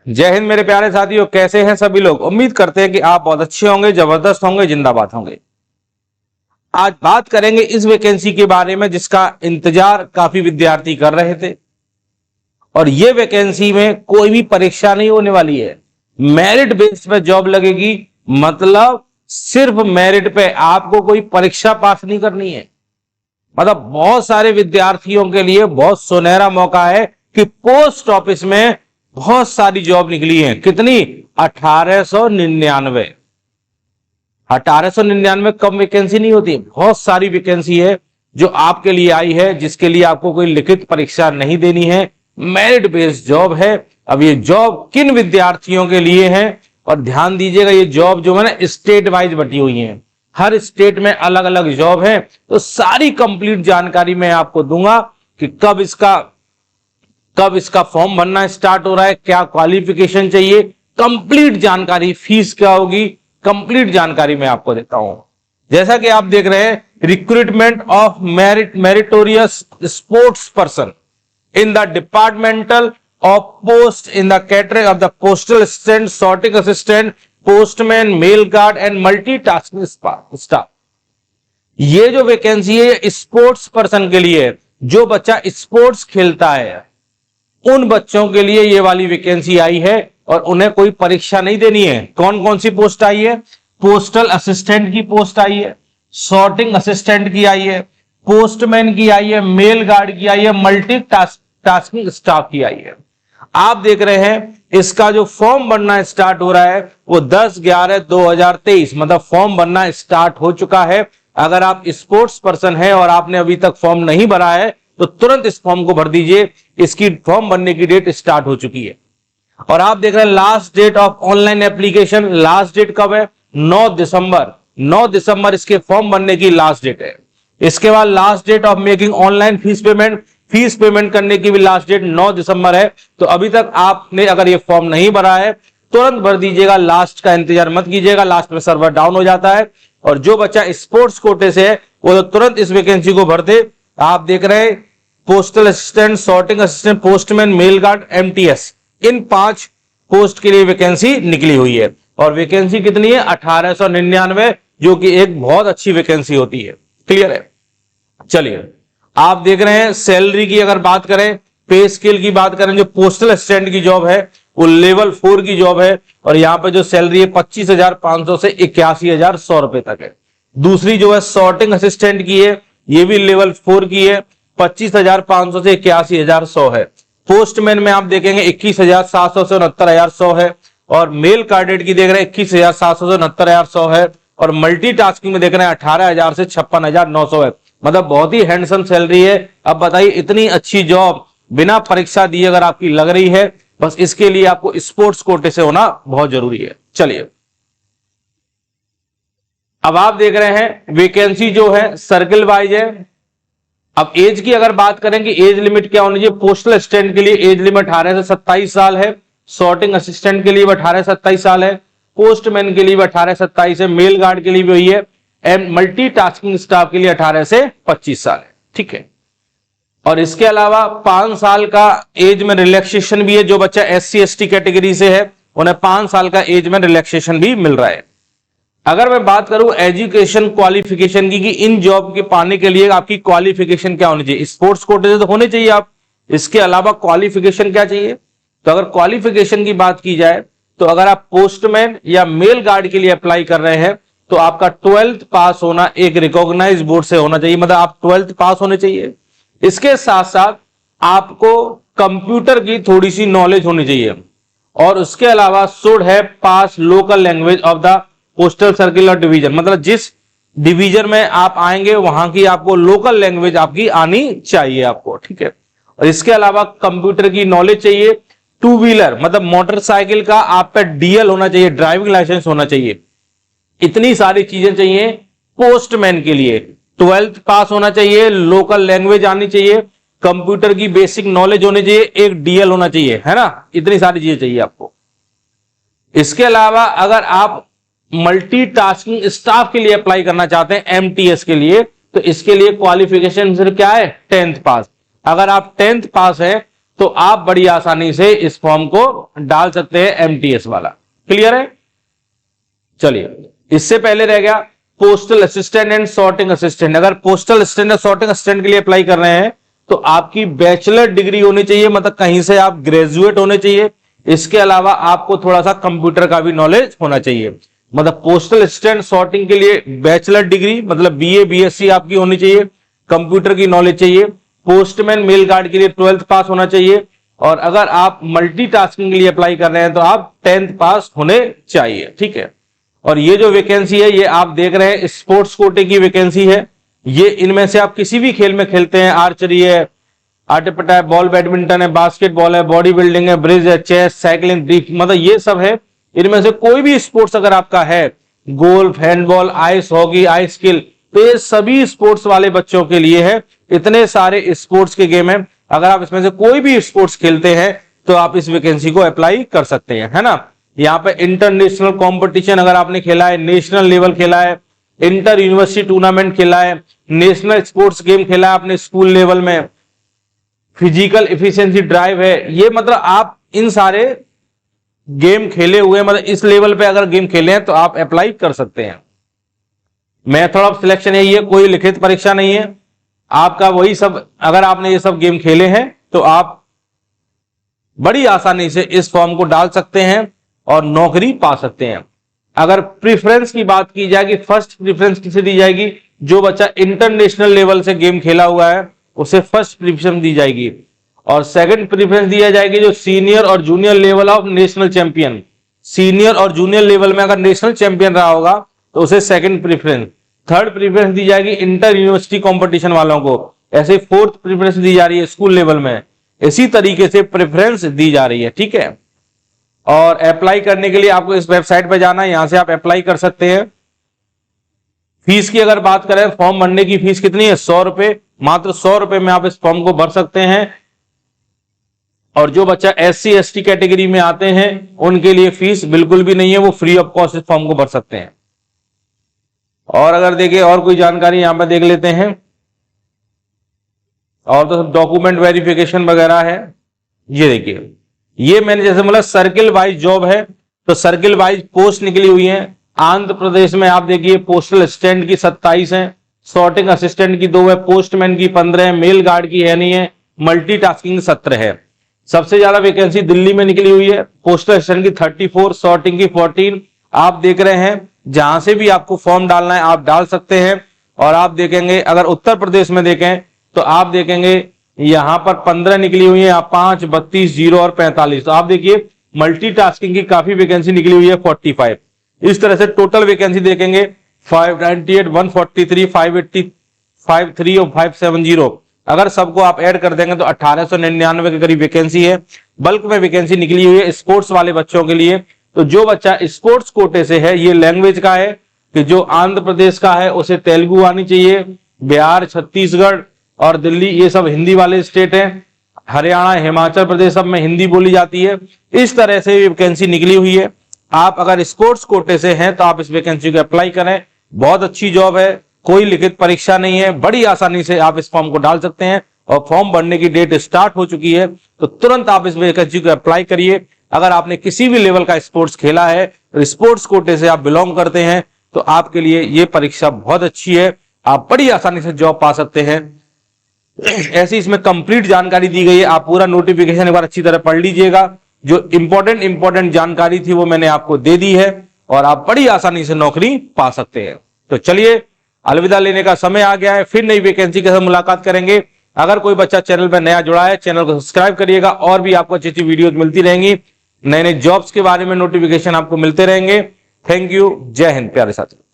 जय हिंद मेरे प्यारे साथियों, कैसे हैं सभी लोग। उम्मीद करते हैं कि आप बहुत अच्छे होंगे, जबरदस्त होंगे, जिंदाबाद होंगे। आज बात करेंगे इस वैकेंसी के बारे में जिसका इंतजार काफी विद्यार्थी कर रहे थे। और यह वैकेंसी में कोई भी परीक्षा नहीं होने वाली है, मेरिट बेस पे जॉब लगेगी। मतलब सिर्फ मेरिट पे, आपको कोई परीक्षा पास नहीं करनी है। मतलब बहुत सारे विद्यार्थियों के लिए बहुत सुनहरा मौका है कि पोस्ट ऑफिस में बहुत सारी जॉब निकली है। कितनी? 1899। 1899 कम वैकेंसी नहीं होती, बहुत सारी वैकेंसी है जो आपके लिए आई है, जिसके लिए आपको कोई लिखित परीक्षा नहीं देनी है, मेरिट बेस्ड जॉब है। अब ये जॉब किन विद्यार्थियों के लिए है, और ध्यान दीजिएगा ये जॉब जो है ना स्टेट वाइज बटी हुई है, हर स्टेट में अलग अलग जॉब है। तो सारी कंप्लीट जानकारी मैं आपको दूंगा कि कब इसका फॉर्म भरना स्टार्ट हो रहा है, क्या क्वालिफिकेशन चाहिए, कंप्लीट जानकारी, फीस क्या होगी, कंप्लीट जानकारी मैं आपको देता हूं। जैसा कि आप देख रहे हैं, recruitment of meritorious sports person in the departmental of post in the catering of the postal assistant, sorting assistant, postman, mail guard and multitasking staff. ये जो वैकेंसी है स्पोर्ट्स पर्सन के लिए है, जो बच्चा स्पोर्ट्स खेलता है उन बच्चों के लिए ये वाली वैकेंसी आई है, और उन्हें कोई परीक्षा नहीं देनी है। कौन कौन सी पोस्ट आई है? पोस्टल असिस्टेंट की पोस्ट आई है, सॉर्टिंग असिस्टेंट की आई है, पोस्टमैन की आई है, मेल गार्ड की आई है, मल्टी टास्किंग स्टाफ की आई है। आप देख रहे हैं इसका जो फॉर्म बनना स्टार्ट हो रहा है वो 10/11/2023, मतलब फॉर्म बनना स्टार्ट हो चुका है। अगर आप स्पोर्ट्स पर्सन हैं और आपने अभी तक फॉर्म नहीं भरा है तो तुरंत इस फॉर्म को भर दीजिए, इसकी फॉर्म भरने की डेट स्टार्ट हो चुकी है। और आप देख रहे हैं last date of online application, last date कब है? 9 दिसंबर। 9 दिसंबर इसके फॉर्म भरने की लास्ट डेट है। इसके बाद last date of making online fees payment करने की भी लास्ट डेट 9 दिसंबर है। तो अभी तक आपने अगर ये फॉर्म नहीं भरा है तुरंत भर दीजिएगा, लास्ट का इंतजार मत कीजिएगा, लास्ट में सर्वर डाउन हो जाता है। और जो बच्चा स्पोर्ट्स कोटे से है वो तो तुरंत इस वैकेंसी को भर दे। आप देख रहे हैं postal assistant, sorting assistant, postman, mail guard, MTS, इन 5 पोस्ट के लिए वैकेंसी निकली हुई है। और वैकेंसी कितनी है? 1899, जो कि एक बहुत अच्छी वैकेंसी होती है। क्लियर है? चलिए आप देख रहे हैं सैलरी की अगर बात करें, पे स्केल की बात करें, जो पोस्टल असिस्टेंट की जॉब है वो लेवल 4 की जॉब है, और यहां पे जो सैलरी है 25,500 से 81,100 रुपए तक है। दूसरी जो है सॉर्टिंग असिस्टेंट की है, ये भी लेवल 4 की है, 25,500 से 81,100 है। पोस्टमैन में आप देखेंगे 21,700 से 69,100 है। और मेल कार्डेट की देख रहे हैं 21,700 से 69,100 है। और मल्टीटास्किंग में देख रहे हैं 18,000 से 56,900 है। मतलब बहुत ही हैंडसम सैलरी है। अब बताइए इतनी अच्छी जॉब बिना परीक्षा दिए अगर आपकी लग रही है, बस इसके लिए आपको स्पोर्ट्स कोटे से होना बहुत जरूरी है। चलिए अब आप देख रहे हैं वैकेंसी जो है सर्कल वाइज है। अब एज की अगर बात करें कि एज लिमिट क्या होनी चाहिए, पोस्टल असिस्टेंट के लिए एज लिमिट 18 से 27 साल है, सॉर्टिंग असिस्टेंट के लिए 18 से 27 साल है, पोस्टमैन के लिए 18 से 27 है, मेल गार्ड के लिए भी वही है, एंड मल्टीटास्किंग स्टाफ के लिए 18 से 25 साल है। ठीक है। और इसके अलावा 5 साल का एज में रिलैक्सेशन भी है। जो बच्चा SC ST कैटेगरी से है उन्हें 5 साल का एज में रिलैक्सेशन भी मिल रहा है। अगर मैं बात करूं एजुकेशन क्वालिफिकेशन की कि इन जॉब के पाने के लिए आपकी क्वालिफिकेशन क्या होनी चाहिए, स्पोर्ट्स कोटे से तो होने चाहिए आप, इसके अलावा क्वालिफिकेशन क्या चाहिए? तो अगर क्वालिफिकेशन की बात की जाए तो अगर आप पोस्टमैन या मेल गार्ड के लिए अप्लाई कर रहे हैं तो आपका 12th पास होना एक रिकॉग्नाइज बोर्ड से होना चाहिए, मतलब आप 12th पास होने चाहिए। इसके साथ साथ आपको कंप्यूटर की थोड़ी सी नॉलेज होनी चाहिए, और उसके अलावा शुड है pass local language of the postal circle और डिवीजन, मतलब जिस डिवीजन में आप आएंगे वहां की आपको लोकल लैंग्वेज आपकी आनी चाहिए आपको। ठीक है। और इसके अलावा कंप्यूटर की नॉलेज चाहिए। 2 व्हीलर मतलब मोटरसाइकिल का आप पे DL होना चाहिए, ड्राइविंग लाइसेंस होना चाहिए। इतनी सारी चीजें चाहिए पोस्टमैन के लिए। 12th पास होना चाहिए, लोकल लैंग्वेज आनी चाहिए, कंप्यूटर की बेसिक नॉलेज होनी चाहिए, एक DL होना चाहिए, है ना। इतनी सारी चीजें चाहिए आपको। इसके अलावा अगर आप मल्टीटास्किंग स्टाफ के लिए अप्लाई करना चाहते हैं MTS के लिए, तो इसके लिए क्वालिफिकेशन सिर्फ क्या है? 10th पास। अगर आप 10th पास है तो आप बड़ी आसानी से इस फॉर्म को डाल सकते हैं, एमटीएस वाला। क्लियर है? चलिए, इससे पहले रह गया postal assistant and sorting assistant. अगर पोस्टल असिस्टेंट या सॉर्टिंग असिस्टेंट के लिए अप्लाई कर रहे हैं तो आपकी बैचलर डिग्री होनी चाहिए, मतलब कहीं से आप ग्रेजुएट होने चाहिए। इसके अलावा आपको थोड़ा सा कंप्यूटर का भी नॉलेज होना चाहिए। मतलब पोस्टल असिस्टेंट सॉर्टिंग के लिए बैचलर डिग्री मतलब बीए बीएससी आपकी होनी चाहिए, कंप्यूटर की नॉलेज चाहिए। पोस्टमैन मेल गार्ड के लिए 12th पास होना चाहिए, और अगर आप मल्टीटास्किंग के लिए अप्लाई कर रहे हैं तो आप 10th पास होने चाहिए। ठीक है, और ये जो वैकेंसी है ये आप देख रहे हैं स्पोर्ट्स कोटे की वैकेंसी है। ये इनमें से आप किसी भी खेल में खेलते हैं, आर्चरी है, आटेपटा है, बॉल बैडमिंटन है, बास्केटबॉल है, बॉडी बिल्डिंग है, ब्रिज है, चेस, साइकिलिंग, ड्रिफ्ट, मतलब ये सब है। इनमें से कोई भी स्पोर्ट्स अगर आपका है, golf, handball, ice hockey, ice skill, तो ये सभी स्पोर्ट्स वाले बच्चों के लिए है। इतने सारे स्पोर्ट्स के गेम है, अगर आप इसमें से कोई भी स्पोर्ट्स खेलते हैं तो आप इस वैकेंसी को अप्लाई कर सकते हैं, है ना। यहाँ पे इंटरनेशनल कंपटीशन अगर आपने खेला है, नेशनल लेवल खेला है, इंटर यूनिवर्सिटी टूर्नामेंट खेला है, नेशनल स्पोर्ट्स गेम खेला है आपने स्कूल लेवल में, फिजिकल एफिशिएंसी ड्राइव है, ये मतलब आप इन सारे गेम खेले हुए, मतलब इस लेवल पे अगर गेम खेले हैं तो आप अप्लाई कर सकते हैं। मेथड ऑफ सिलेक्शन यही है, कोई लिखित परीक्षा नहीं है आपका, वही सब, अगर आपने ये सब गेम खेले हैं तो आप बड़ी आसानी से इस फॉर्म को डाल सकते हैं और नौकरी पा सकते हैं। अगर प्रेफरेंस की बात की जाएगी, फर्स्ट प्रेफरेंस किसे दी जाएगी? जो बच्चा इंटरनेशनल लेवल से गेम खेला हुआ है उसे फर्स्ट प्रेफरेंस दी जाएगी, और सेकंड प्रेफरेंस दिया जाएगी जो सीनियर और junior level of national champion, senior और जूनियर लेवल में अगर नेशनल चैंपियन रहा होगा तो उसे सेकंड प्रेफरेंस। थर्ड प्रेफरेंस दी जाएगी इंटर यूनिवर्सिटी कंपटीशन वालों को, ऐसे फोर्थ प्रेफरेंस दी जा रही है स्कूल लेवल में, इसी तरीके से प्रेफरेंस दी जा रही है। ठीक है, और अप्लाई करने के लिए आपको इस वेबसाइट पर जाना है, यहां से आप अप्लाई कर सकते हैं। फीस की अगर बात करें, फॉर्म भरने की फीस कितनी है? 100 रुपए, मात्र 100 रुपए में आप इस फॉर्म को भर सकते हैं। और जो बच्चा SC ST कैटेगरी में आते हैं उनके लिए फीस बिल्कुल भी नहीं है, वो फ्री ऑफ कॉस्ट इस फॉर्म को भर सकते हैं। और अगर देखिए और कोई जानकारी यहां पर देख लेते हैं, और तो सब डॉक्यूमेंट वेरिफिकेशन वगैरह है। ये देखिए, ये मैंने जैसे बोला सर्किल वाइज जॉब है, तो सर्किल वाइज पोस्ट निकली हुई है। आंध्र प्रदेश में आप देखिए पोस्टल असिस्टेंट की 27 है, सॉर्टिंग असिस्टेंट की 2 है, पोस्टमैन की 15 है, मेल गार्ड की है नहीं है, मल्टीटास्किंग 17 है। सबसे ज्यादा वैकेंसी दिल्ली में निकली हुई है, पोस्टल असिस्टेंट की 34, सॉर्टिंग की 14। आप देख रहे हैं जहां से भी आपको फॉर्म डालना है आप डाल सकते हैं। और आप देखेंगे अगर उत्तर प्रदेश में देखें तो आप देखेंगे यहां पर 15 निकली हुई है, 5, 32, 0 और 45। तो आप देखिए मल्टीटास्किंग की काफी वैकेंसी निकली हुई है 45। इस तरह से टोटल वैकेंसी देखेंगे 598, 143, 580, 53 और 570। अगर सबको आप ऐड कर देंगे तो 1899 के करीब वैकेंसी है। बल्क में वैकेंसी निकली हुई है स्पोर्ट्स वाले बच्चों के लिए। तो जो बच्चा स्पोर्ट्स कोटे से है, ये लैंग्वेज का है कि जो आंध्र प्रदेश का है उसे तेलुगु आनी चाहिए, बिहार, छत्तीसगढ़ और दिल्ली ये सब हिंदी वाले स्टेट हैं, हरियाणा, हिमाचल प्रदेश सब में हिंदी बोली जाती है। इस तरह से वैकेंसी निकली हुई है। आप अगर स्पोर्ट्स कोटे से हैं तो आप इस वैकेंसी को अप्लाई करें, बहुत अच्छी जॉब है, कोई लिखित परीक्षा नहीं है, बड़ी आसानी से आप इस फॉर्म को डाल सकते हैं। और फॉर्म भरने की डेट स्टार्ट हो चुकी है, तो तुरंत आप इस वैकेंसी को अप्लाई करिए। अगर आपने किसी भी लेवल का स्पोर्ट्स खेला है, स्पोर्ट्स कोटे से आप बिलोंग करते हैं, तो आपके लिए ये परीक्षा बहुत अच्छी है, आप बड़ी आसानी से जॉब पा सकते हैं। ऐसी इसमें कंप्लीट जानकारी दी गई है, आप पूरा नोटिफिकेशन एक बार अच्छी तरह पढ़ लीजिएगा। जो इंपॉर्टेंट जानकारी थी वो मैंने आपको दे दी है, और आप बड़ी आसानी से नौकरी पा सकते हैं। तो चलिए, अलविदा लेने का समय आ गया है, फिर नई वैकेंसी के साथ मुलाकात करेंगे। अगर कोई बच्चा चैनल पर नया जुड़ा है, चैनल को सब्सक्राइब करिएगा, और भी आपको अच्छी अच्छी वीडियोस मिलती रहेंगी, नए नए जॉब्स के बारे में नोटिफिकेशन आपको मिलते रहेंगे। थैंक यू, जय हिंद प्यारे साथियों।